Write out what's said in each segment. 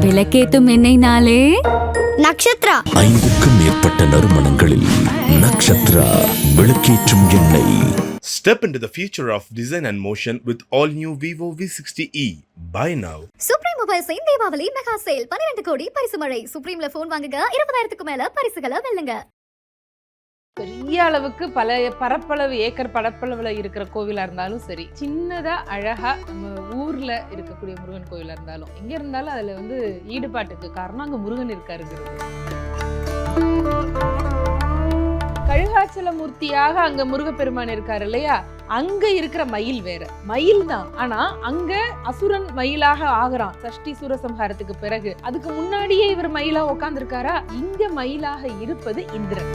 விளக்கேத்தும் எண்ணெய்னாலே நக்ஷத்ரா. 5க்கும் மேற்பட்ட நறுமணங்களில் நக்ஷத்ரா விளக்கேற்றும் எண்ணெய். Step into the future of design and motion with all new Vivo V60e. Buy now. Supreme மொபைல்ஸின் Deepavali mega sale 12 கோடி பரிசு மழை. சுப்ரீம்ல போன் வாங்குங்க, 20,000க்கு மேல பரிசுகளை வெல்லுங்க. பெரிய அளவுக்கு பல பரப்பளவு ஏக்கர் பரப்பளவுல இருக்கிற கோவிலா இருந்தாலும் சரி, சின்னதா அழகா நம்ம ஊர்ல இருக்கக்கூடிய முருகன் கோவிலா இருந்தாலும், எங்க இருந்தாலும் அதுல ஈடுபாட்டுக்கு காரணம் அங்க முருகன் இருக்காருங்கிறது. கழுகாச்சல மூர்த்தியாக அங்க முருகப்பெருமான் இருக்காரு இல்லையா, அங்க இருக்கிற மயில் வேற மயில் தான். ஆனா அங்க அசுரன் மயிலாக ஆகிறான் சஷ்டி சூரசம்ஹாரத்துக்கு பிறகு. அதுக்கு முன்னாடியே இவர் மயிலா உட்கார்ந்து இருக்காரா? இங்க மயிலாக இருப்பது இந்திரன்.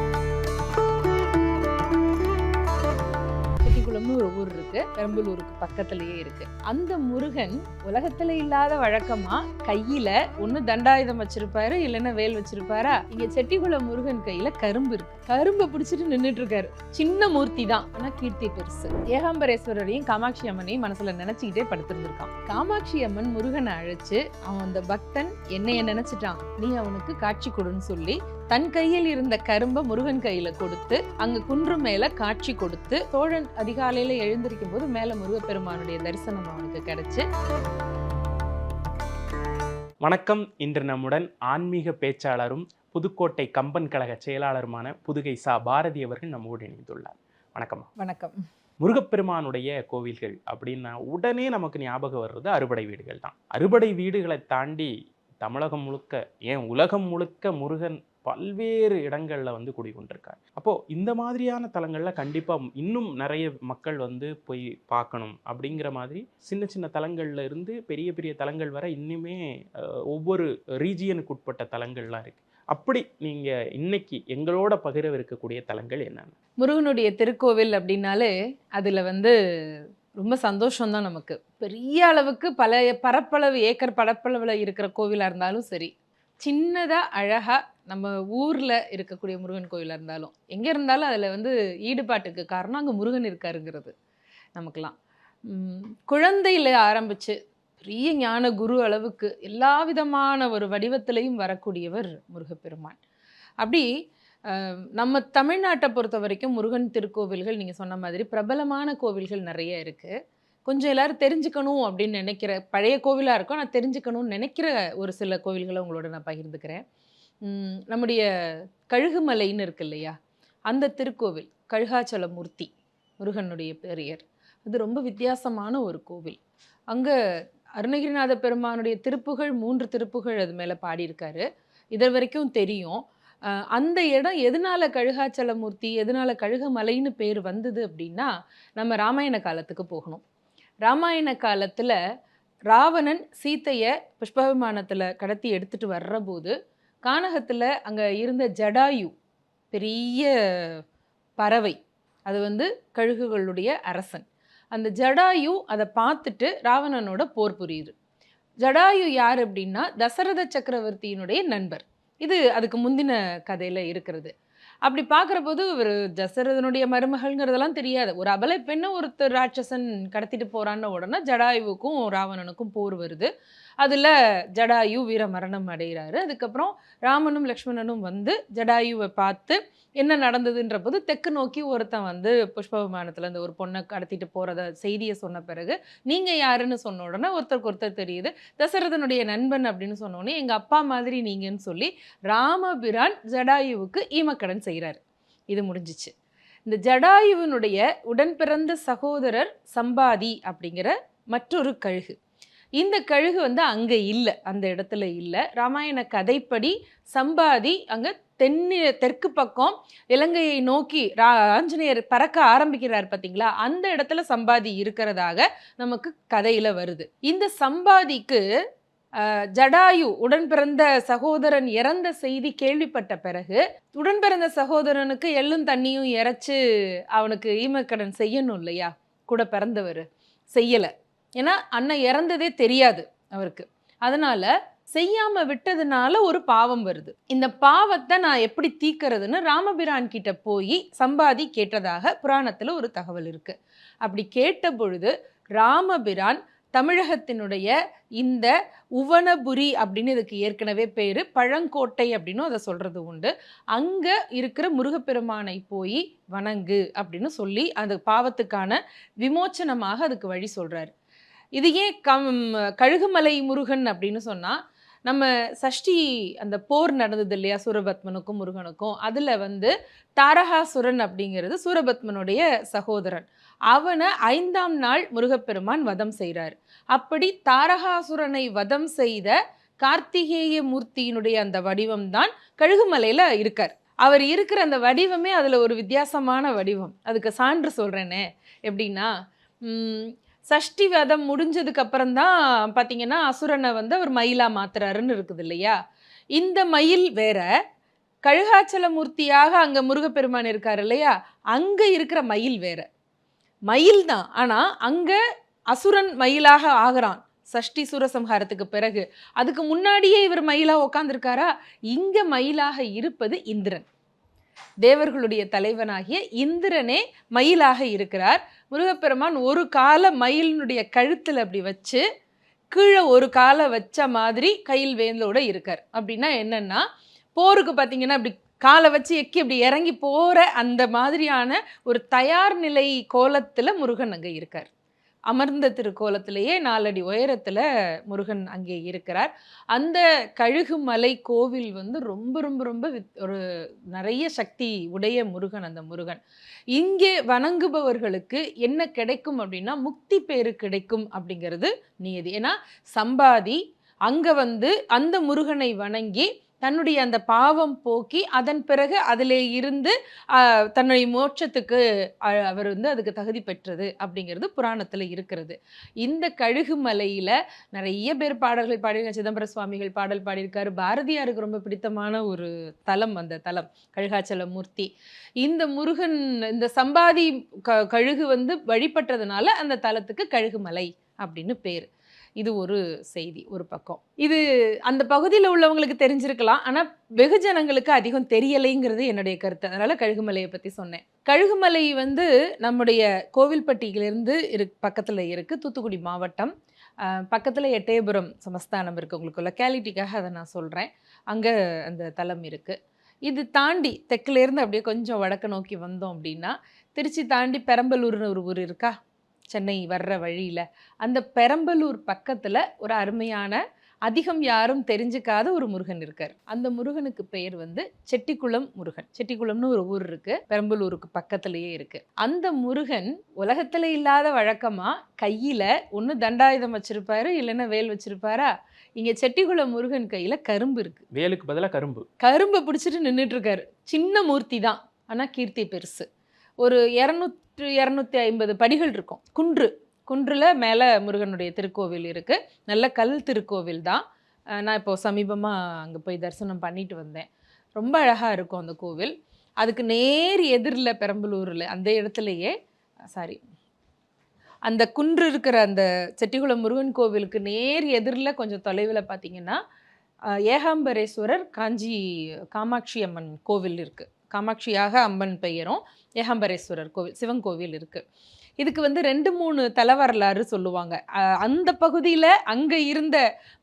ஒரு ஊர் இருக்கு, பெரம்பலூருக்கு பக்கத்திலேயே இருக்கு. அந்த முருகன் உலகத்துல இல்லாத வழக்கமா கையில ஒண்ணு தண்டாயுதம் வச்சிருப்பாரு, இல்லைன்னா வேல் வச்சிருப்பாரா. இங்க செட்டிகுளம் முருகன் கையில கரும்பு இருக்கு. கரும்பை பிடிச்சிட்டு நின்றுட்டு இருக்காரு. சின்ன மூர்த்தி தான், ஆனா கீர்த்தி பெருசு. ஏகாம்பரேஸ்வரரையும் காமாட்சி அம்மனையும் மனசுல நினைச்சுக்கிட்டே படுத்திருந்திருக்கான். காமாட்சி அம்மன் முருகனை அழைச்சு, அவன் அந்த பக்தன் என்னைய நினைச்சிட்டான், நீ அவனுக்கு காட்சி கொடுன்னு சொல்லி தன் கையில் இருந்த கரும்பை முருகன் கையில கொடுத்து அங்க குன்று மேல காட்சி கொடுத்து, சோழன் அதிகாலையில எழுந்திருக்கும் போது மேல முருகப்பெருமானுடைய தரிசனம் அவனுக்கு கிடைச்சு. வணக்கம். இன்று நம்முடன் ஆன்மீக பேச்சாளரும் புதுக்கோட்டை கம்பன் கழக செயலாளருமான புதுகை சா பாரதி அவர்கள் நம்மோடு இணைந்துள்ளார். வணக்கம். வணக்கம். முருகப்பெருமானுடைய கோவில்கள் அப்படின்னா உடனே நமக்கு ஞாபகம் வர்றது அறுபடை வீடுகள் தான். அறுபடை வீடுகளை தாண்டி தமிழகம் முழுக்க, ஏன் உலகம் முழுக்க முருகன் பல்வேறு இடங்கள்ல குடிகொண்டிருக்கார். அப்போ இந்த மாதிரியான தலங்கள்ல கண்டிப்பா இன்னும் நிறைய மக்கள் போய் பார்க்கணும் அப்படிங்கிற மாதிரி சின்ன சின்ன தலங்கள்ல இருந்து பெரிய பெரிய தலங்கள் வர இன்னுமே ஒவ்வொரு ரீஜியனுக்கு உட்பட்ட தலங்கள்லாம் இருக்கு. அப்படி நீங்க இன்னைக்கு எங்களோட பகிரவிருக்கக்கூடிய தலங்கள் என்னென்ன? முருகனுடைய திருக்கோவில் அப்படின்னாலே அதுல ரொம்ப சந்தோஷம்தான் நமக்கு. பெரிய அளவுக்கு பல பரப்பளவு ஏக்கர் பரப்பளவுல இருக்கிற கோவிலா இருந்தாலும் சரி, சின்னதா அழகா நம்ம ஊர்ல இருக்கக்கூடிய முருகன் கோவிலா இருந்தாலும், எங்க இருந்தாலும் அதுல ஈடுபாட்டுக்கு காரணம் அங்க முருகன் இருக்காருங்கிறது நமக்கெல்லாம். குழந்தையில ஆரம்பிச்சு பெரிய ஞான குரு அளவுக்கு எல்லா விதமான ஒரு வடிவத்திலையும் வரக்கூடியவர் முருகப்பெருமான். அப்படி நம்ம தமிழ்நாட்டை பொறுத்த வரைக்கும் முருகன் திருக்கோவில்கள் நீங்கள் சொன்ன மாதிரி பிரபலமான கோவில்கள் நிறைய இருக்குது. கொஞ்சம் எல்லாரும் தெரிஞ்சுக்கணும் அப்படின்னு நினைக்கிற பழைய கோவிலாக இருக்கும், நான் தெரிஞ்சுக்கணும்னு நினைக்கிற ஒரு சில கோவில்களை உங்களோட நான் பகிர்ந்துக்கிறேன். நம்முடைய கழுகுமலைன்னு இருக்கு இல்லையா, அந்த திருக்கோவில் கழுகாச்சல மூர்த்தி முருகனுடைய பெரியர். அது ரொம்ப வித்தியாசமான ஒரு கோவில். அங்கே அருணகிரிநாத பெருமானுடைய திருப்புகழ் 3 திருப்புகழ் அது மேலே பாடியிருக்காரு. இது வரைக்கும் தெரியும். அந்த இடம் எதனால கழுகாச்சல மூர்த்தி, எதனால கழுகுமலைன்னு பேர் வந்தது அப்படின்னா, நம்ம ராமாயண காலத்துக்கு போகணும். ராமாயண காலத்தில் ராவணன் சீத்தையை புஷ்ப விமானத்தில் கடத்தி எடுத்துகிட்டு வர்ற போது கானகத்தில் அங்கே இருந்த ஜடாயு பெரிய பறவை, அது கழுகுகளுடைய அரசன். அந்த ஜடாயு அதை பார்த்துட்டு ராவணனோட போர் புரியுது. ஜடாயு யார் அப்படின்னா தசரத சக்கரவர்த்தியினுடைய நண்பர். இது அதுக்கு முந்தின கதையில இருக்கிறது. அப்படி பார்க்குற போது ஒரு தசரதனுடைய மருமகள்ங்கிறதெல்லாம் தெரியாது. ஒரு அபலை பெண்ணை ஒருத்தர் ராட்சசன் கடத்திட்டு போறான்னு உடனே ஜடாயுவுக்கும் ராவணனுக்கும் போர் வருது. அதில் ஜடாயு வீர மரணம் அடைகிறாரு. அதுக்கப்புறம் ராமனும் லக்ஷ்மணனும் ஜடாயுவை பார்த்து என்ன நடந்ததுன்ற போது தெற்கு நோக்கி ஒருத்தன் புஷ்ப விமானத்தில் இந்த ஒரு பொண்ணை கடத்திட்டு போகிறத செய்தியை சொன்ன பிறகு நீங்கள் யாருன்னு சொன்ன உடனே ஒருத்தருக்கு ஒருத்தர் தெரியுது. தசரதனுடைய நண்பன் அப்படின்னு சொன்னோடனே எங்கள் அப்பா மாதிரி நீங்கன்னு சொல்லி ராமபிரான் ஜடாயுவுக்கு ஈமக்கடன் செய்கிறார். இது முடிஞ்சிச்சு. இந்த ஜடாயுவினுடைய உடன் பிறந்த சகோதரர் சம்பாதி அப்படிங்கிற மற்றொரு கழுகு. இந்த கழுகு அங்கே இல்லை, அந்த இடத்துல இல்லை. ராமாயண கதைப்படி சம்பாதி அங்கே தெற்கு பக்கம் இலங்கையை நோக்கி ஆஞ்சநேயர் பறக்க ஆரம்பிக்கிறார் பார்த்தீங்களா, அந்த இடத்துல சம்பாதி இருக்கிறதாக நமக்கு கதையில் வருது. இந்த சம்பாதிக்கு ஜடாயு உடன் பிறந்த சகோதரன் இறந்த செய்தி கேள்விப்பட்ட பிறகு உடன் பிறந்த சகோதரனுக்கு எள்ளும் தண்ணியும் இறைச்சு அவனுக்கு ஈமக்கடன் செய்யணும் இல்லையா, கூட பிறந்தவர் செய்யலை. ஏன்னா அண்ணன் இறந்ததே தெரியாது அவருக்கு. அதனால செய்யாம விட்டதுனால ஒரு பாவம் வருது. இந்த பாவத்தை நான் எப்படி தீக்கிறதுன்னு ராமபிரான் கிட்ட போய் சம்பாதி கேட்டதாக புராணத்துல ஒரு தகவல் இருக்கு. அப்படி கேட்ட பொழுது ராமபிரான் தமிழகத்தினுடைய இந்த உவனபுரி அப்படின்னு இதுக்கு ஏற்கனவே பேர், பழங்கோட்டை அப்படின்னு அதை சொல்கிறது உண்டு. அங்கே இருக்கிற முருகப்பெருமானை போய் வணங்கு அப்படின்னு சொல்லி அந்த பாவத்துக்கான விமோச்சனமாக அதுக்கு வழி சொல்கிறார். இது ஏன் கழுகுமலை முருகன் அப்படின்னு சொன்னால், நம்ம சஷ்டி அந்த போர் நடந்தது இல்லையா சூரபத்மனுக்கும் முருகனுக்கும், அதில் வந்து தாரகாசுரன் அப்படிங்கிறது சூரபத்மனுடைய சகோதரன். அவனை 5ஆம் நாள் முருகப்பெருமான் வதம் செய்கிறார். அப்படி தாரகாசுரனை வதம் செய்த கார்த்திகேய மூர்த்தியினுடைய அந்த வடிவம் தான் கழுகுமலையில் இருக்கார். அவர் இருக்கிற அந்த வடிவமே அதில் ஒரு வித்தியாசமான வடிவம். அதுக்கு சான்று சொல்கிறேனே, எப்படின்னா சஷ்டி வதம் முடிஞ்சதுக்கு அப்புறம் தான் பார்த்தீங்கன்னா அசுரனை வந்து அவர் மயிலா மாத்துறாருன்னு இருக்குது இல்லையா. இந்த மயில் வேற, கழுகாச்சல மூர்த்தியாக அங்கே முருகப்பெருமான் இருக்கார் இல்லையா, அங்கே இருக்கிற மயில் வேற. மயில் தான், ஆனால் அங்கே அசுரன் மயிலாக ஆகிறான் சஷ்டி சூரசம்ஹாரத்துக்கு பிறகு. அதுக்கு முன்னாடியே இவர் மயிலாக உட்காந்துருக்காரா? இங்கே மயிலாக இருப்பது இந்திரன், தேவர்களுடைய தலைவனாகிய இந்திரனே மயிலாக இருக்கிறார். முருகப்பெருமான் ஒரு காலை மயிலினுடைய கழுத்தில் அப்படி வச்சு கீழே ஒரு காலை வச்ச மாதிரி கையில் வேந்தோட இருக்கார். அப்படின்னா என்னன்னா, போருக்கு பார்த்தீங்கன்னா அப்படி காலை வச்சு எக்கி அப்படி இறங்கி போகிற அந்த மாதிரியான ஒரு தயார் நிலை கோலத்தில் முருகன் அங்கே இருக்கார். அமர்ந்த திருக்கோலத்திலேயே 4 அடி உயரத்தில் முருகன் அங்கே இருக்கிறார். அந்த கழுகுமலை கோவில் வந்து ரொம்ப ரொம்ப ரொம்ப ஒரு நிறைய சக்தி உடைய முருகன். அந்த முருகன் இங்கே வணங்குபவர்களுக்கு என்ன கிடைக்கும் அப்படின்னா, முக்தி பேரு கிடைக்கும் அப்படிங்கிறது நியதி. ஏன்னா சம்பாதி அங்கே வந்து அந்த முருகனை வணங்கி தன்னுடைய அந்த பாவம் போக்கி அதன் பிறகு அதிலே இருந்து தன்னுடைய மோட்சத்துக்கு அவர் வந்து அதுக்கு தகுதி பெற்றது அப்படிங்கிறது புராணத்தில் இருக்கிறது. இந்த கழுகுமலையில் நிறைய பேர் பாடல்கள் பாடியிருக்காங்க. சிதம்பர சுவாமிகள் பாடல் பாடியிருக்காரு. பாரதியாருக்கு ரொம்ப பிடித்தமான ஒரு தலம் அந்த தலம் கழுகாச்சல மூர்த்தி. இந்த முருகன் இந்த சம்பாதி கழுகு வந்து வழிபட்டதுனால அந்த தலத்துக்கு கழுகுமலை அப்படின்னு பேர். இது ஒரு செய்தி ஒரு பக்கம். இது அந்த பகுதியில் உள்ளவங்களுக்கு தெரிஞ்சிருக்கலாம், ஆனால் வெகுஜனங்களுக்கு அதிகம் தெரியலைங்கிறது என்னுடைய கருத்து. அதனால் கழுகுமலையை பற்றி சொன்னேன். கழுகுமலை வந்து நம்முடைய கோவில்பட்டியிலிருந்து பக்கத்தில் இருக்குது, தூத்துக்குடி மாவட்டம். பக்கத்தில் எட்டயபுரம் சமஸ்தானம் இருக்குது. உங்களுக்கு லொக்காலிட்டிக்காக அதை நான் சொல்கிறேன். அங்கே அந்த தலம் இருக்குது. இது தாண்டி தெற்குலேருந்து அப்படியே கொஞ்சம் வடக்கு நோக்கி வந்தோம் அப்படின்னா, திருச்சி தாண்டி பெரம்பலூர்னு ஒரு ஊர் இருக்கா, சென்னை வர்ற வழியில். அந்த பெரம்பலூர் பக்கத்தில் ஒரு அருமையான அதிகம் யாரும் தெரிஞ்சுக்காத ஒரு முருகன் இருக்கார். அந்த முருகனுக்கு பெயர் வந்து செட்டிக்குளம் முருகன். செட்டிக்குளம்னு ஒரு ஊர் இருக்குது, பெரம்பலூருக்கு பக்கத்துலேயே இருக்குது. அந்த முருகன் உலகத்தில் இல்லாத வழக்கமாக கையில் ஒன்று தண்டாயுதம் வச்சுருப்பாரு, இல்லைன்னா வேல் வச்சுருப்பாரா. இங்கே செட்டிக்குளம் முருகன் கையில் கரும்பு இருக்குது. வேலுக்கு பதிலாக கரும்பை பிடிச்சிட்டு நின்றுட்டு இருக்காரு. சின்ன மூர்த்தி தான், ஆனால் கீர்த்தி பெருசு. ஒரு 200-250 படிகள் இருக்கும். குன்றில் மேலே முருகனுடைய திருக்கோவில் இருக்குது. நல்ல கல் திருக்கோவில் தான். நான் இப்போது சமீபமாக அங்கே போய் தரிசனம் பண்ணிட்டு வந்தேன். ரொம்ப அழகாக இருக்கும் அந்த கோவில். அதுக்கு நேர் எதிரில் பெரம்பலூரில் அந்த இடத்துலையே அந்த குன்று இருக்கிற அந்த செட்டிக்குளம் முருகன் கோவிலுக்கு நேர் எதிரில் கொஞ்சம் தொலைவில் பார்த்தீங்கன்னா ஏகாம்பரேஸ்வரர் காமாட்சி அம்மன் கோவில் இருக்குது. காமாட்சியாக அம்மன் பெயரும் ஏகாம்பரேஸ்வரர் கோவில் சிவன் கோவில் இருக்குது. இதுக்கு வந்து 2-3 தல வரலாறு சொல்லுவாங்க. அந்த பகுதியில் அங்கே இருந்த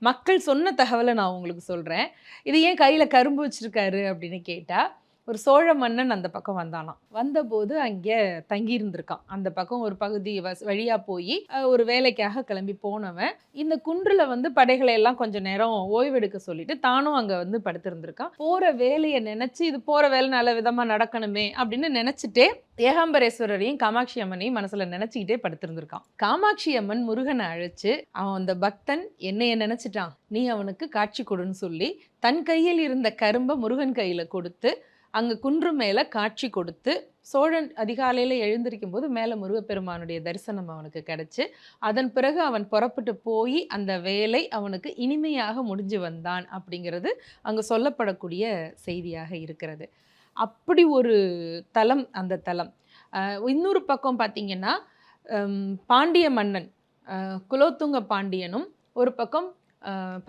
மக்கள் சொன்ன தகவலை நான் உங்களுக்கு சொல்கிறேன். இது ஏன் கையில் கரும்பு வச்சுருக்காரு அப்படின்னு கேட்டால், ஒரு சோழ மன்னன் அந்த பக்கம் வந்தானாம். வந்தபோது அங்கே தங்கியிருந்திருக்கான். அந்த பக்கம் ஒரு பகுதி வழியாக போய் ஒரு வேலைக்காக கிளம்பி போனவன் இந்த குன்றில் வந்து படைகளை எல்லாம் கொஞ்சம் நேரம் ஓய்வெடுக்க சொல்லிட்டு தானும் அங்கே வந்து படுத்திருந்திருக்கான். போகிற வேலையை நினச்சி இது போகிற வேலை நல்ல விதமாக நடக்கணுமே அப்படின்னு நினச்சிட்டே ஏகாம்பரேஸ்வரரையும் காமாட்சி அம்மனையும் மனசில் நினச்சிக்கிட்டே படுத்திருந்திருக்கான். காமாட்சி அம்மன் முருகனை அழைச்சு, அவன் அந்த பக்தன் என்னைய நினச்சிட்டான், நீ அவனுக்கு காட்சி கொடுன்னு சொல்லி தன் கையில் இருந்த கரும்பை முருகன் கையில் கொடுத்து அங்கே குன்று மேலே காட்சி கொடுத்து, சோழன் அதிகாலையில் எழுந்திருக்கும் போது மேலே முருகப்பெருமானுடைய தரிசனம் அவனுக்கு கிடச்சி, அதன் பிறகு அவன் புறப்பட்டு போய் அந்த வேலை அவனுக்கு இனிமையாக முடிஞ்சு வந்தான் அப்படிங்கிறது அங்கே சொல்லப்படக்கூடிய செய்தியாக இருக்கிறது. அப்படி ஒரு தலம் அந்த தலம். இன்னொரு பக்கம் பார்த்திங்கன்னா பாண்டிய மன்னன் குலோத்துங்க பாண்டியனும் ஒரு பக்கம்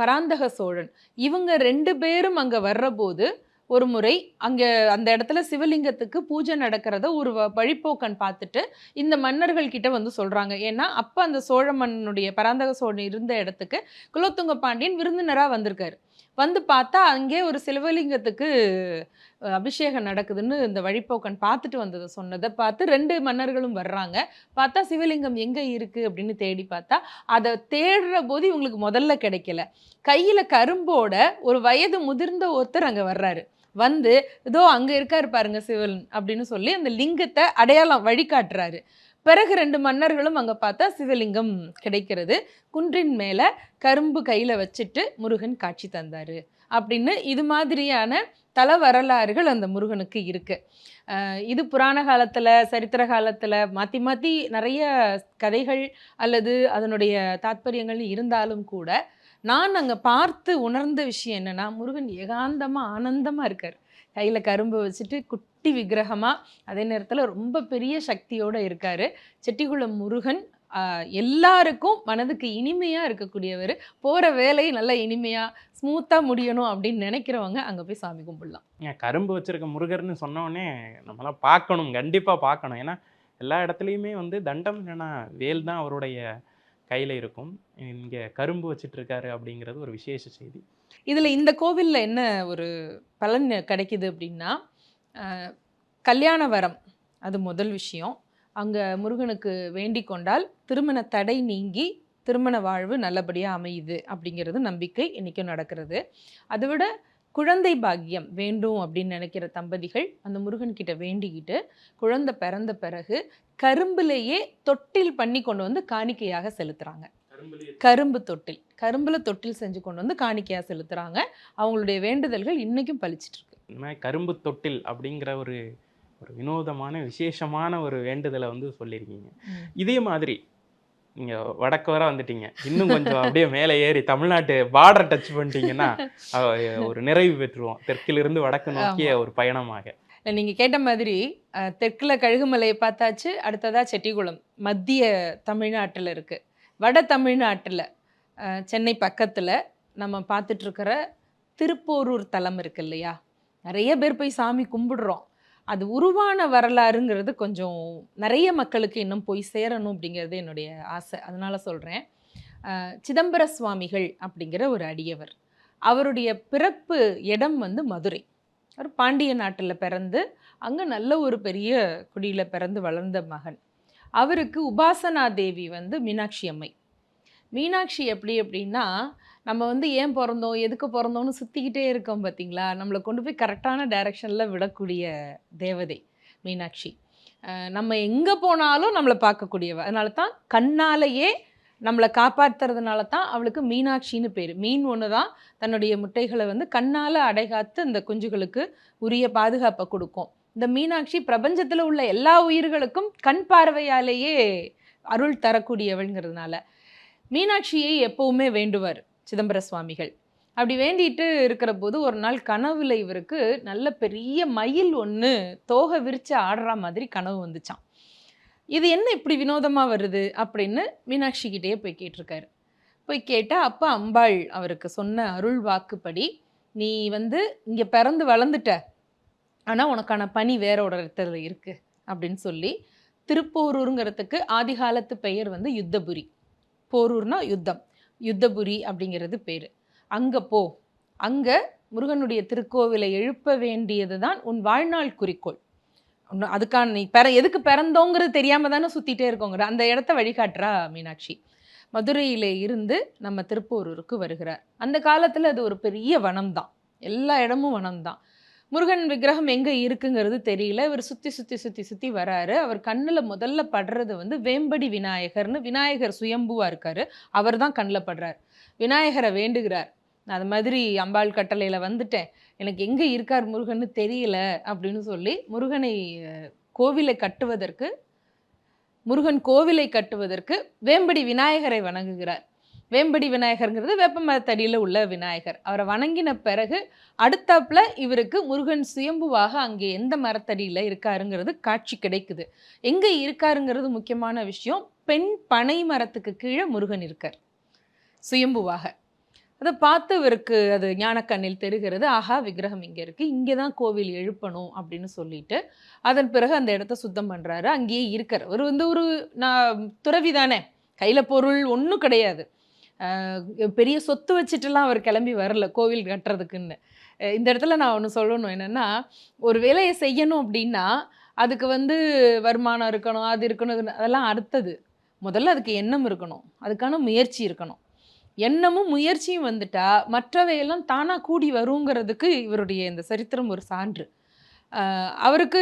பராந்தக சோழன், இவங்க 2 பேரும் அங்கே வர்றபோது ஒரு முறை அங்கே அந்த இடத்துல சிவலிங்கத்துக்கு பூஜை நடக்கிறத ஒரு வழிப்போக்கன் பார்த்துட்டு இந்த மன்னர்கள் கிட்ட வந்து சொல்கிறாங்க. ஏன்னா அப்போ அந்த சோழ மன்னனுடைய பராந்தக சோழன் இருந்த இடத்துக்கு குலோத்துங்க பாண்டியன் விருந்தினராக வந்திருக்காரு. வந்து பார்த்தா அங்கே ஒரு சிவலிங்கத்துக்கு அபிஷேகம் நடக்குதுன்னு இந்த வழிப்போக்கன் பார்த்துட்டு வந்ததை சொன்னதை பார்த்து 2 மன்னர்களும் வர்றாங்க. பார்த்தா சிவலிங்கம் எங்கே இருக்குது அப்படின்னு தேடி பார்த்தா அதை தேடுற போது இவங்களுக்கு முதல்ல கிடைக்கல. கையில் கரும்போட ஒரு வயது முதிர்ந்த ஒருத்தர் அங்கே வர்றாரு. வந்து இதோ அங்கே இருக்காரு பாருங்க சிவன் அப்படின்னு சொல்லி அந்த லிங்கத்தை அடையாளம் வழிகாட்டுறாரு. பிறகு 2 மன்னர்களும் அங்கே பார்த்தா சிவலிங்கம் கிடைக்கிறது. குன்றின் மேலே கரும்பு கையில் வச்சுட்டு முருகன் காட்சி தந்தார் அப்படின்னு இது மாதிரியான தல வரலாறுகள் அந்த முருகனுக்கு இருக்குது. இது புராண காலத்தில் சரித்திர காலத்தில் மாற்றி மாற்றி நிறைய கதைகள் அல்லது அதனுடைய தாத்பரியங்கள் இருந்தாலும் கூட நான் அங்கே பார்த்து உணர்ந்த விஷயம் என்னென்னா, முருகன் ஏகாந்தமாக ஆனந்தமாக இருக்கார். கையில் கரும்பு வச்சுட்டு குட்டி விக்கிரகமாக, அதே நேரத்தில் ரொம்ப பெரிய சக்தியோடு இருக்கார். செட்டிகுளம் முருகன் எல்லாருக்கும் மனதுக்கு இனிமையாக இருக்கக்கூடியவர். போகிற வேலையை நல்லா இனிமையாக ஸ்மூத்தாக முடியணும் அப்படின்னு நினைக்கிறவங்க அங்கே போய் சாமி கும்பிடலாம். கரும்பு வச்சிருக்க முருகர்னு சொன்னோடனே நம்மளாம் பார்க்கணும், கண்டிப்பாக பார்க்கணும். ஏன்னா எல்லா இடத்துலையுமே வந்து தண்டம் இல்லைன்னா வேல் தான் அவருடைய கையில் இருக்கும். இங்கே கரும்பு வச்சுட்டு இருக்காரு அப்படிங்கிறது ஒரு விசேஷ செய்தி. இதில் இந்த கோவிலில் என்ன ஒரு பலன் கிடைக்குது அப்படின்னா, கல்யாண வரம் அது முதல் விஷயம். அங்கே முருகனுக்கு வேண்டிக் கொண்டால் திருமண தடை நீங்கி திருமண வாழ்வு நல்லபடியாக அமையுது அப்படிங்கிறது நம்பிக்கை இன்றைக்கும் நடக்கிறது. அதை விட குழந்தை பாக்கியம் வேண்டும் அப்படின்னு நினைக்கிற தம்பதிகள் அந்த முருகன்கிட்ட வேண்டிக்கிட்டு குழந்தை பிறந்த பிறகு கரும்புலேயே தொட்டில் பண்ணி கொண்டு வந்து காணிக்கையாக செலுத்துகிறாங்க. கரும்புல தொட்டில் செஞ்சு கொண்டு வந்து காணிக்கையாக செலுத்துகிறாங்க. அவங்களுடைய வேண்டுதல்கள் இன்றைக்கும் பழிச்சிட்டு இருக்கு. இந்த மாதிரி கரும்பு தொட்டில் அப்படிங்கிற ஒரு வினோதமான விசேஷமான ஒரு வேண்டுதலை வந்து சொல்லியிருக்கீங்க. இதே மாதிரி நீங்கள் வடக்கு வர வந்துட்டீங்க, இன்னும் கொஞ்சம் அப்படியே மேலே ஏறி தமிழ்நாட்டு பார்டரை டச் பண்ணிட்டீங்கன்னா ஒரு நிறைவு பெற்றுருவோம் தெற்கிலிருந்து வடக்கு நோக்கிய ஒரு பயணமாக. நீங்கள் கேட்ட மாதிரி தெற்கில் கழுகுமலையை பார்த்தாச்சு, அடுத்ததாக செட்டிகுளம் மத்திய தமிழ்நாட்டில் இருக்குது. வட தமிழ்நாட்டில் சென்னை பக்கத்தில் நம்ம பார்த்துட்ருக்கிற திருப்போரூர் தலம் இருக்குது இல்லையா, நிறைய பேர் போய் சாமி கும்பிடுறோம். அது உருவான வரலாறுங்கிறது கொஞ்சம் நிறைய மக்களுக்கு இன்னும் போய் சேரணும் அப்படிங்கிறது என்னுடைய ஆசை. அதனால் சொல்கிறேன். சிதம்பர சுவாமிகள் அப்படிங்கிற ஒரு அடியவர், அவருடைய பிறப்பு இடம் வந்து மதுரை. அவர் பாண்டிய நாட்டில் பிறந்து அங்கே நல்ல ஒரு பெரிய குடியில் பிறந்து வளர்ந்த மகன். அவருக்கு உபாசனா தேவி வந்து மீனாட்சி அம்மை. மீனாட்சி எப்படி அப்படின்னா, நம்ம வந்து ஏன் பிறந்தோம் எதுக்கு பிறந்தோம்னு சுற்றிக்கிட்டே இருக்கோம் பார்த்தீங்களா, நம்மளை கொண்டு போய் கரெக்டான டைரெக்ஷனில் விடக்கூடிய தேவதை மீனாட்சி. நம்ம எங்கே போனாலும் நம்மளை பார்க்கக்கூடியவ. அதனால தான் கண்ணாலேயே நம்மளை காப்பாற்றுறதுனால தான் அவளுக்கு மீனாட்சின்னு பேர். மீன் ஒன்று தான் தன்னுடைய முட்டைகளை வந்து கண்ணால் அடைகாத்து அந்த குஞ்சுகளுக்கு உரிய பாதுகாப்பை கொடுக்கும். இந்த மீனாட்சி பிரபஞ்சத்தில் உள்ள எல்லா உயிர்களுக்கும் கண் பார்வையாலேயே அருள் தரக்கூடியவள்ங்கிறதுனால மீனாட்சியை எப்பவுமே வேண்டுவார் சிதம்பர சுவாமிகள். அப்படி வேண்டிட்டு இருக்கிற போது ஒரு நாள் கனவுல இவருக்கு நல்ல பெரிய மயில் ஒன்று தோகை விரித்து ஆடுற மாதிரி கனவு வந்துச்சான். இது என்ன இப்படி வினோதமாக வருது அப்படின்னு மீனாட்சி கிட்டேயே போய் கேட்டிருக்காரு. போய் கேட்டால் அப்போ அம்பாள் அவருக்கு சொன்ன அருள் வாக்குப்படி, நீ வந்து இங்கே பிறந்து வளர்ந்துட்ட, ஆனால் உனக்கான பணி வேற ஒரு இடத்துல இருக்குது அப்படின்னு சொல்லி, திருப்போரூருங்கிறதுக்கு ஆதி காலத்து பெயர் வந்து யுத்தபுரி. போரூர்னா யுத்தம், யுத்தபுரி அப்படிங்கிறது பேர். அங்கே போ, அங்கே முருகனுடைய திருக்கோவிலை எழுப்ப வேண்டியது தான் உன் வாழ்நாள் குறிக்கோள். அதுக்கான நீ எதுக்கு பிறந்தோங்கிறது தெரியாமல் தானே சுற்றிட்டே இருக்கோங்கிற அந்த இடத்த வழிகாட்டுறா மீனாட்சி. மதுரையிலே இருந்து நம்ம திருப்போரூருக்கு வருகிறார். அந்த காலத்தில் அது ஒரு பெரிய வனம் தான், எல்லா இடமும் வனம் தான். முருகன் விக்கிரகம் எங்கே இருக்குங்கிறது தெரியல. இவர் சுற்றி சுற்றி சுற்றி சுற்றி வராரு. அவர் கண்ணில் முதல்ல படுறது வந்து வேம்படி விநாயகர்னு, விநாயகர் சுயம்புவாக இருக்கார், அவர் தான் கண்ணில் படுறார். விநாயகரை வேண்டுகிறார். நான் அது மாதிரி அம்பாள் கட்டளையில் வந்துட்டேன், எனக்கு எங்கே இருக்கார் முருகன்னு தெரியல அப்படின்னு சொல்லி முருகன் கோவிலை கட்டுவதற்கு வேம்படி விநாயகரை வணங்குகிறார். வேம்படி விநாயகருங்கிறது வேப்ப மரத்தடியில் உள்ள விநாயகர். அவரை வணங்கின பிறகு அடுத்தாப்புல இவருக்கு முருகன் சுயம்புவாக அங்கே எந்த மரத்தடியில் இருக்காருங்கிறது காட்சி கிடைக்குது. எங்கே இருக்காருங்கிறது முக்கியமான விஷயம். பெண் பனை மரத்துக்கு கீழே முருகன் இருக்கார் சுயம்புவாக. அதை பார்த்து இவருக்கு அது ஞானக்கண்ணில் தெரிகிறது, ஆஹா விக்கிரகம் இங்கே இருக்குது, இங்கே தான் கோவில் எழுப்பணும் அப்படின்னு சொல்லிட்டு அதன் பிறகு அந்த இடத்த சுத்தம் பண்ணுறாரு. அங்கேயே இருக்கார். அவர் வந்து ஒரு துறவி தானே, கையில் பொருள் ஒன்றும் கிடையாது, பெரிய சொத்து வச்சுட்டுலாம் அவர் கிளம்பி வரல கோவில் கட்டுறதுக்குன்னு. இந்த இடத்துல நான் ஒன்று சொல்லணும் என்னென்னா, ஒரு வேலையை செய்யணும் அப்படின்னா அதுக்கு வந்து வருமானம் இருக்கணும், அது இருக்கணும், அதெல்லாம் அடுத்தது. முதல்ல அதுக்கு எண்ணம் இருக்கணும், அதுக்கான முயற்சி இருக்கணும். எண்ணமும் முயற்சியும் வந்துட்டா மற்றவையெல்லாம் தானாக கூடி வருங்கிறதுக்கு இவருடைய இந்த சரித்திரம் ஒரு சான்று. அவருக்கு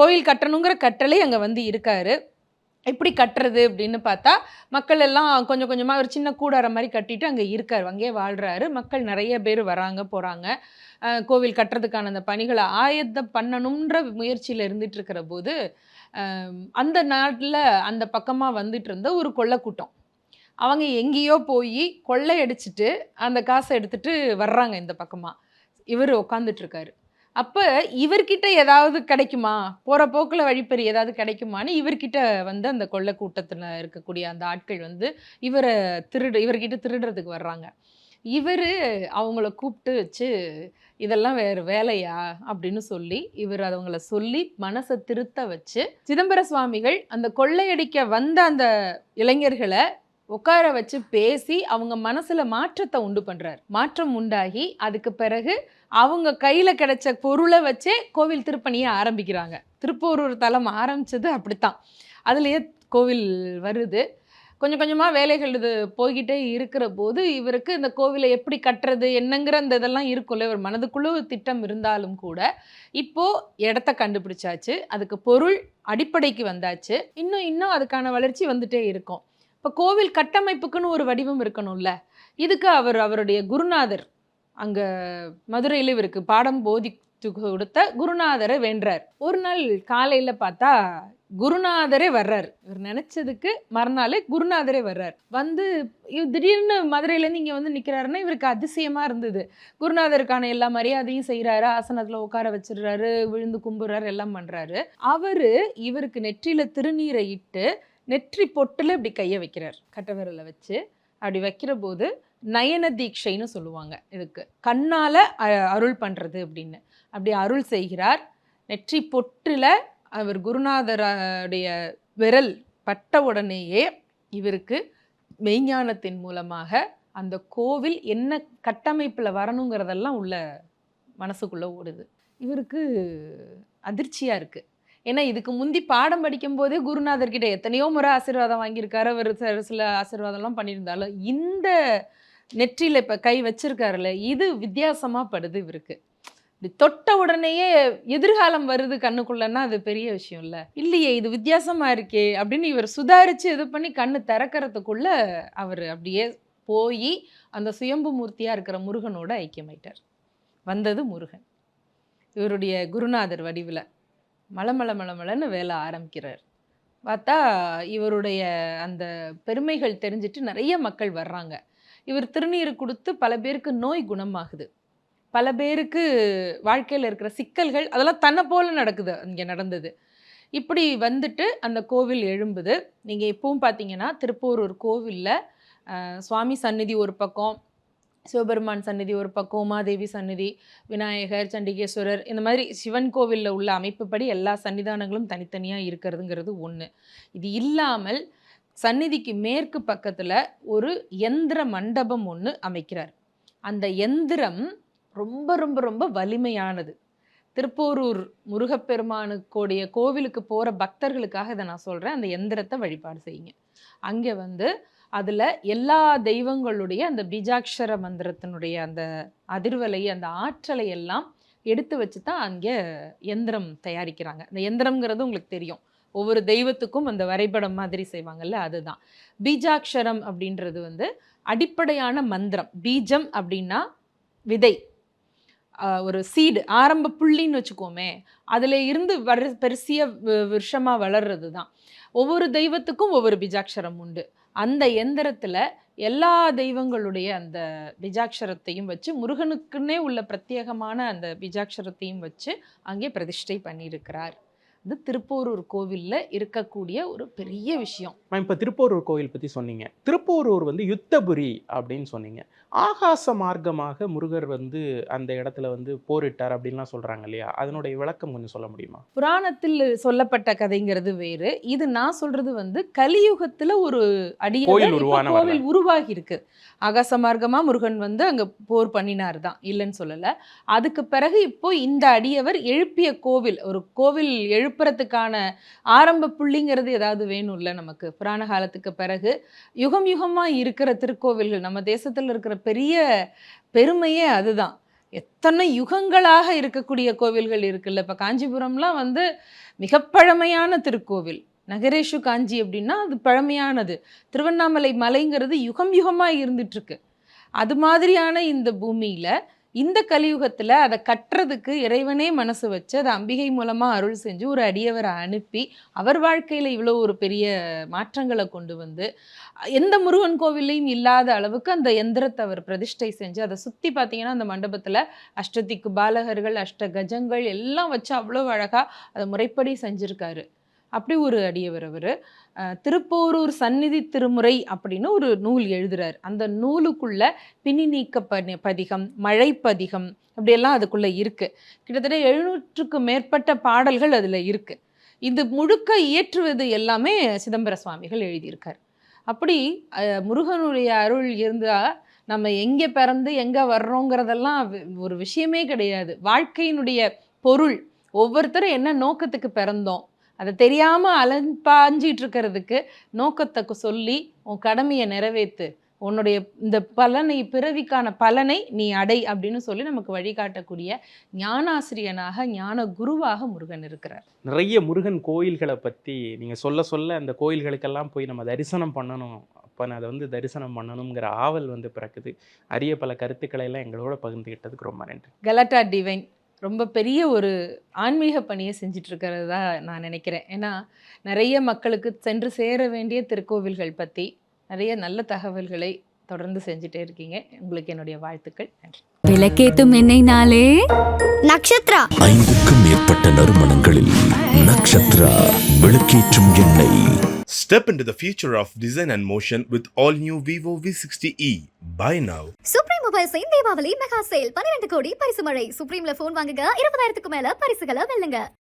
கோயில் கட்டணுங்கிற கட்டளை அங்கே வந்து இருக்காரு. எப்படி கட்டுறது அப்படின்னு பார்த்தா, மக்கள் எல்லாம் கொஞ்சம் கொஞ்சமாக ஒரு சின்ன கூடார மாதிரி கட்டிட்டு அங்கே இருக்கார், அங்கேயே வாழ்கிறாரு. மக்கள் நிறைய பேர் வராங்க போகிறாங்க. கோவில் கட்டுறதுக்கான அந்த பணிகளை ஆயத்தம் பண்ணணுன்ற முயற்சியில் இருந்துட்டு இருக்கிற போது, அந்த நாட்டில் அந்த பக்கமாக வந்துட்டு இருந்த ஒரு கொள்ளைக்கூட்டம், அவங்க எங்கேயோ போய் கொள்ளையடிச்சிட்டு அந்த காசை எடுத்துகிட்டு வர்றாங்க இந்த பக்கமாக. இவர் உட்காந்துட்ருக்காரு. அப்போ இவர்கிட்ட ஏதாவது கிடைக்குமா, போகிற போக்கில் வழிப்பறி ஏதாவது கிடைக்குமான்னு இவர்கிட்ட வந்து அந்த கொள்ளை கூட்டத்தில் இருக்கக்கூடிய அந்த ஆட்கள் வந்து இவர்கிட்ட திருடுறதுக்கு வர்றாங்க. இவர் அவங்கள கூப்பிட்டு வச்சு, இதெல்லாம் வேறு வேலையா அப்படின்னு சொல்லி இவர் அவங்கள சொல்லி மனசை திருத்த வச்சு, சிதம்பர சுவாமிகள் அந்த கொள்ளையடிக்க வந்த அந்த இளைஞர்களை உட்கார வச்சு பேசி அவங்க மனசுல மாற்றத்தை உண்டு பண்றாரு. மாற்றம் உண்டாகி அதுக்கு பிறகு அவங்க கையில கிடைச்ச பொருளை வச்சே கோவில் திருப்பணியை ஆரம்பிக்கிறாங்க. திருப்போரூர் தலம் ஆரம்பிச்சது அப்படித்தான். அதுலயே கோவில் வருது. கொஞ்சம் கொஞ்சமாக வேலைகள் இது போய்கிட்டே இருக்கிற போது இவருக்கு இந்த கோவிலை எப்படி கட்டுறது என்னங்கிற அந்த இதெல்லாம் இருக்கும்ல, ஒரு மனதுக்குள்ள ஒரு திட்டம் இருந்தாலும் கூட இப்போது இடத்த கண்டுபிடிச்சாச்சு, அதுக்கு பொருள் அடிப்படைக்கு வந்தாச்சு, இன்னும் அதுக்கான வளர்ச்சி வந்துட்டே இருக்கும். இப்போ கோவில் கட்டமைப்புக்குன்னு ஒரு வடிவம் இருக்கணும்ல, இதுக்கு அவருடைய குருநாதர் அங்கே மதுரையில் இவருக்கு பாடம் போதித்து கொடுத்த குருநாதரை வேண்டார். ஒரு நாள் காலையில் பார்த்தா குருநாதரே வர்றார். இவர் நினச்சதுக்கு மறுநாள் குருநாதரே வர்றார். வந்து திடீர்னு மதுரையிலேருந்து இங்கே வந்து நிற்கிறாருன்னா இவருக்கு அதிசயமாக இருந்தது. குருநாதருக்கான எல்லா மரியாதையும் செய்கிறாரு, ஆசனத்தில் உட்கார வச்சிடுறாரு, விழுந்து கும்புறாரு, எல்லாம் பண்ணுறாரு. இவருக்கு நெற்றியில் திருநீரை இட்டு நெற்றி பொட்டில் இப்படி கையை வைக்கிறார், கட்ட விரலை வச்சு அப்படி வைக்கிற போது நயன தீட்சைன்னு சொல்லுவாங்க இதுக்கு, கண்ணால் அருள் பண்ணுறது அப்படின்னு. அப்படி அருள் செய்கிறார். நெற்றி பொட்டில் அவர் குருநாதருடைய விரல் பட்ட உடனேயே இவருக்கு மெய்ஞானத்தின் மூலமாக அந்த கோவில் என்ன கட்டமைப்பில் வரணுங்கிறதெல்லாம் உள்ள மனசுக்குள்ளே ஓடுது. இவருக்கு அதிர்ச்சியாக இருக்குது. ஏன்னா இதுக்கு முந்தி பாடம் படிக்கும் போதே குருநாதர்கிட்ட எத்தனையோ முறை ஆசீர்வாதம் வாங்கியிருக்காரு, அவர் சில ஆசீர்வாதம்லாம் பண்ணியிருந்தாலும் இந்த நெற்றியில் இப்போ கை வச்சிருக்காருல்ல, இது வித்தியாசமாக படுது இவருக்கு. இப்படி தொட்ட உடனேயே எதிர்காலம் வருது கண்ணுக்குள்ளன்னா அது பெரிய விஷயம் இல்லை, இல்லையே இது வித்தியாசமாக இருக்கே அப்படின்னு இவர் சுதாரித்து இது பண்ணி கண்ணு திறக்கிறதுக்குள்ள அவர் அப்படியே போய் அந்த சுயம்பு மூர்த்தியாக இருக்கிற முருகனோட ஐக்கியமாயிட்டார். வந்தது முருகன் இவருடைய குருநாதர் வடிவில் மலமலன்னு வேலை ஆரம்பிக்கிறார். பார்த்தா இவருடைய அந்த பெருமைகள் தெரிஞ்சிட்டு நிறைய மக்கள் வர்றாங்க. இவர் திருநீர் கொடுத்து பல பேருக்கு நோய் குணமாகுது, பல பேருக்கு வாழ்க்கையில் இருக்கிற சிக்கல்கள் அதெல்லாம் தன்னை போல நடக்குது, இங்கே நடந்தது. இப்படி வந்துட்டு அந்த கோவில் எழும்புது. நீங்கள் இப்பவும் பார்த்தீங்கன்னா திருப்போரூர் கோவிலில் சுவாமி சந்நிதி ஒரு பக்கம், சிவபெருமான் சந்நிதி ஒரு பக்கம், உமாதேவி சந்நிதி, விநாயகர், சண்டிகேஸ்வரர், இந்த மாதிரி சிவன் கோவிலில் உள்ள அமைப்புப்படி எல்லா சன்னிதானங்களும் தனித்தனியாக இருக்கிறதுங்கிறது ஒன்று. இது இல்லாமல் சந்நிதிக்கு மேற்கு பக்கத்தில் ஒரு யந்திர மண்டபம் ஒன்று அமைக்கிறார். அந்த யந்திரம் ரொம்ப ரொம்ப ரொம்ப வலிமையானது. திருப்போரூர் முருகப்பெருமானுக்குடைய கோவிலுக்கு போகிற பக்தர்களுக்காக இதை நான் சொல்கிறேன். அந்த யந்திரத்தை வழிபாடு செய்யுங்க. அங்கே வந்து அதில் எல்லா தெய்வங்களுடைய அந்த பீஜாட்சர மந்திரத்தினுடைய அந்த அதிர்வலை, அந்த ஆற்றலை எல்லாம் எடுத்து வச்சு தான் அங்கே யந்திரம் தயாரிக்கிறாங்க. அந்த யந்திரம்ங்கிறது உங்களுக்கு தெரியும், ஒவ்வொரு தெய்வத்துக்கும் அந்த வரைபடம் மாதிரி செய்வாங்கல்ல, அதுதான் பீஜாட்சரம் அப்படின்றது வந்து அடிப்படையான மந்திரம். பீஜம் அப்படின்னா விதை, ஒரு சீடு, ஆரம்ப புள்ளின்னு வச்சுக்கோமே, அதில் இருந்து பெருசிய விஷமாக வளர்றது தான். ஒவ்வொரு தெய்வத்துக்கும் ஒவ்வொரு பீஜாட்சரம் உண்டு. அந்த எந்திரத்தில் எல்லா தெய்வங்களுடைய அந்த பீஜாட்சரத்தையும் வச்சு, முருகனுக்குன்னே உள்ள பிரத்யேகமான அந்த பீஜாட்சரத்தையும் வச்சு அங்கே பிரதிஷ்டை பண்ணியிருக்கிறார். இது திருப்போரூர் கோவிலில் இருக்கக்கூடிய ஒரு பெரிய விஷயம். இப்போ திருப்போரூர் கோவில் பற்றி சொன்னீங்க. திருப்போரூர் வந்து யுத்தபுரி அப்படின்னு சொன்னீங்க. ஆகாச மார்க்கமாக முருகர் வந்து அந்த இடத்துல வந்து போரிட்டார் அப்படின்லாம் சொல்றாங்க இல்லையா? அதனுடைய விளக்கம் கொஞ்சம் சொல்ல முடியுமா? புராணத்தில் சொல்லப்பட்ட கதைங்கிறது வேறு. இது நான் சொல்றது வந்து கலியுகத்துல ஒரு அடியவர் கோயில் இப்ப உருவான கோவில் வரலாறு. உருவாகி இருக்கு. ஆகாச மார்க்கமா முருகன் வந்து அங்க போர் பண்ணினார் தான், இல்லைன்னு சொல்லல. அதுக்கு பிறகு இப்போ இந்த அடியவர் எழுப்பிய கோவில், ஒரு கோவில் எழுப்புறதுக்கான ஆரம்ப புள்ளிங்கிறது ஏதாவது வேணும்ல நமக்கு. புராண காலத்துக்கு பிறகு யுகம் யுகமா இருக்கிற திருக்கோவில்கள், நம்ம தேசத்துல இருக்கிற பெரிய பெருமையே அதுதான். எத்தனை யுகங்களாக இருக்கக்கூடிய கோவில்கள் இருக்குல்ல. இப்போ காஞ்சிபுரம்லாம் வந்து மிக பழமையான திருக்கோவில். நகரேஷு காஞ்சி அப்படின்னா அது பழமையானது. திருவண்ணாமலை மலைங்கிறது யுகம் யுகமாக இருந்துட்டு இருக்கு. அது மாதிரியான இந்த பூமியில இந்த கலியுகத்துல அதை கட்டுறதுக்கு இறைவனே மனசு வச்சு அதை அம்பிகை மூலமா அருள் செஞ்சு ஒரு அடியவரை அனுப்பி அவர் வாழ்க்கையில இவ்வளோ ஒரு பெரிய மாற்றங்களை கொண்டு வந்து எந்த முருகன் கோவிலையும் இல்லாத அளவுக்கு அந்த எந்திரத்தை அவர் பிரதிஷ்டை செஞ்சு அதை சுற்றி பார்த்தீங்கன்னா அந்த மண்டபத்தில் அஷ்டதிக்கு பாலகர்கள், அஷ்ட கஜங்கள் எல்லாம் வச்சு அவ்வளோ அழகாக அதை முறைப்படி செஞ்சுருக்காரு. அப்படி ஒரு அடியவர் அவர். திருப்போரூர் சந்நிதி திருமுறை அப்படின்னு ஒரு நூல் எழுதுறார். அந்த நூலுக்குள்ள பிணி நீக்க பதிகம், மழைப்பதிகம் அப்படியெல்லாம் அதுக்குள்ள இருக்கு. கிட்டத்தட்ட 700க்கும் மேற்பட்ட பாடல்கள் அதில் இருக்கு. இது முழுக்க இயற்றுவது எல்லாமே சிதம்பர சுவாமிகள் எழுதியிருக்கார். அப்படி முருகனுடைய அருள் இருந்தால் நம்ம எங்கே பிறந்து எங்கே வர்றோங்கிறதெல்லாம் ஒரு விஷயமே கிடையாது. வாழ்க்கையினுடைய பொருள், ஒவ்வொருத்தரும் என்ன நோக்கத்துக்கு பிறந்தோம் அதை தெரியாமல் அலஞ்சிட்டு இருக்கிறதுக்கு நோக்கத்தை சொல்லி உன் கடமையை நிறைவேற்று, உன்னுடைய இந்த பலனை, பிறவிக்கான பலனை நீ அடை அப்படின்னு சொல்லி நமக்கு வழிகாட்டக்கூடிய ஞானாசிரியனாக, ஞான குருவாக முருகன் இருக்கிறார். நிறைய முருகன் கோயில்களை பற்றி நீங்கள் சொல்ல சொல்ல அந்த கோயில்களுக்கெல்லாம் போய் நம்ம தரிசனம் பண்ணணும், அப்போ அதை வந்து தரிசனம் பண்ணணுங்கிற ஆவல் வந்து பிறக்குது. அரிய பல கருத்துக்களை எல்லாம் எங்களோட பகிர்ந்துக்கிட்டதுக்கு ரொம்ப நன்றி. கலாட்டா டிவைன் ரொம்ப பெரிய ஒரு ஆன்மீக பணியை செஞ்சிட்டு இருக்கிறது தான் நான் நினைக்கிறேன். ஏன்னா நிறைய மக்களுக்கு சென்று சேர வேண்டிய திருக்கோவில்கள் பற்றி நிறைய நல்ல தகவல்களை தொடர்ந்து செஞ்சுட்டே இருக்கீங்க. உங்களுக்கு என்னுடைய வாழ்த்துக்கள். நன்றி. விளக்கேத்தும் எண்ணெய்னாலே நட்சத்திரா. 5க்கும் மேற்பட்ட நறுமணங்களில் நக்ஷத்ரா விளக்கேற்றும் எண்ணெய். Step into the future of design and motion with all new Vivo V60e. Buy now. Supreme மொபைல்ஸின் தீபாவளி மெகா சேல் 12 கோடி பரிசு மழை. சுப்ரீம்ல போன் வாங்குங்க, 20,000க்கு மேல பரிசுகளை வெல்லுங்க.